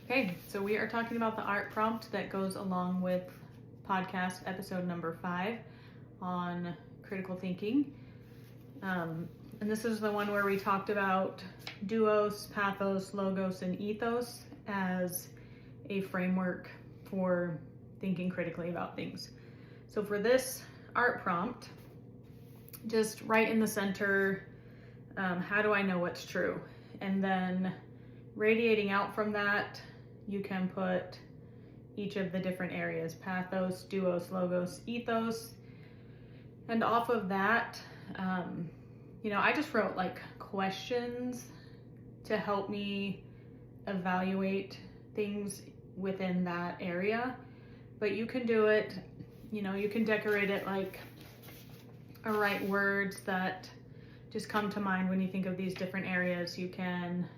Okay, so we are talking about the art prompt that goes along with podcast episode number 5 on critical thinking. And this is the one where we talked about duos, pathos, logos, and ethos as a framework for thinking critically about things. So for this art prompt, just right in the center, how do I know what's true? And then radiating out from that, you can put each of the different areas: pathos, duos, logos, ethos. And off of that, I just wrote like questions to help me evaluate things within that area. But you can do it, you can decorate it like or write words that just come to mind when you think of these different areas. You can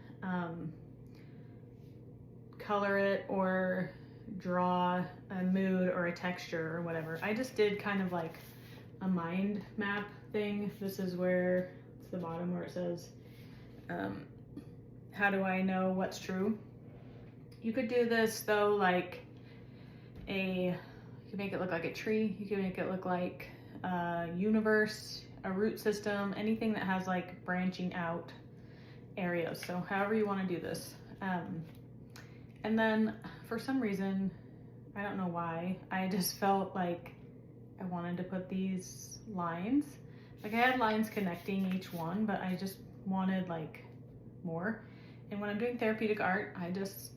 color it or draw a mood or a texture or whatever. I just did kind of like a mind map thing. This is where it's the bottom where it says, how do I know what's true? You could do this though, like you could make it look like a tree. You could make it look like a universe, a root system, anything that has like branching out areas. So however you want to do this. And then for some reason, I don't know why, I just felt like I wanted to put these lines. Like I had lines connecting each one, but I just wanted like more. And when I'm doing therapeutic art, I just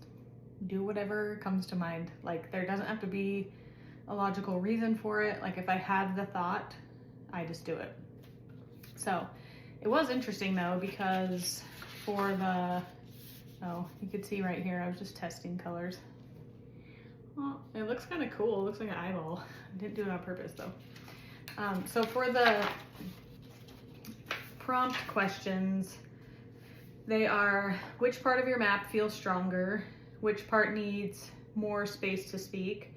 do whatever comes to mind. Like there doesn't have to be a logical reason for it. Like if I have the thought, I just do it. So it was interesting though, because for you could see right here, I was just testing colors. Well, it looks kind of cool. It looks like an eyeball. I didn't do it on purpose though. So for the prompt questions, they are: which part of your map feels stronger? Which part needs more space to speak?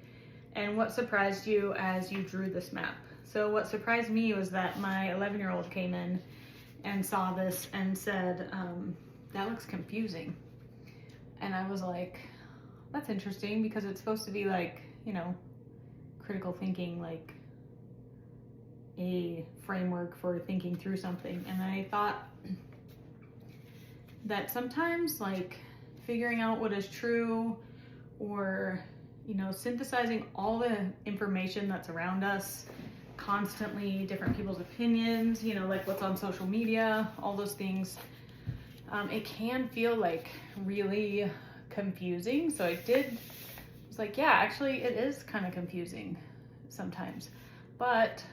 And what surprised you as you drew this map? So what surprised me was that my 11-year-old came in and saw this and said, that looks confusing. And I was like, that's interesting, because it's supposed to be like, critical thinking, like a framework for thinking through something. And I thought that sometimes like figuring out what is true, or synthesizing all the information that's around us constantly, different people's opinions, like what's on social media, all those things, it can feel like really confusing. So I was like, yeah, actually it is kind of confusing sometimes, but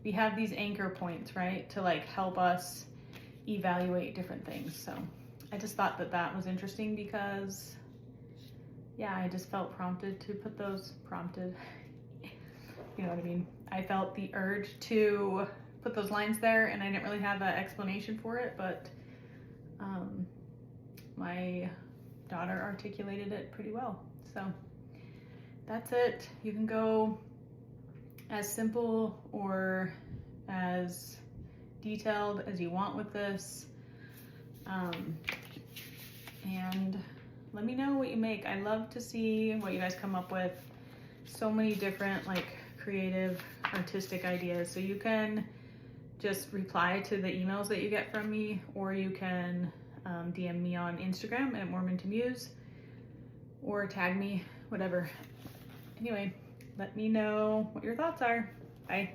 we have these anchor points, right, to like help us evaluate different things. So I just thought that was interesting, because I just felt prompted to put those you know what I mean? I felt the urge to put those lines there, and I didn't really have an explanation for it, but my daughter articulated it pretty well. So that's it. You can go as simple or as detailed as you want with this. And let me know what you make. I love to see what you guys come up with. So many different like creative, artistic ideas. So you can just reply to the emails that you get from me, or you can DM me on Instagram at Mormon to Muse, or tag me, whatever. Anyway, let me know what your thoughts are. Bye.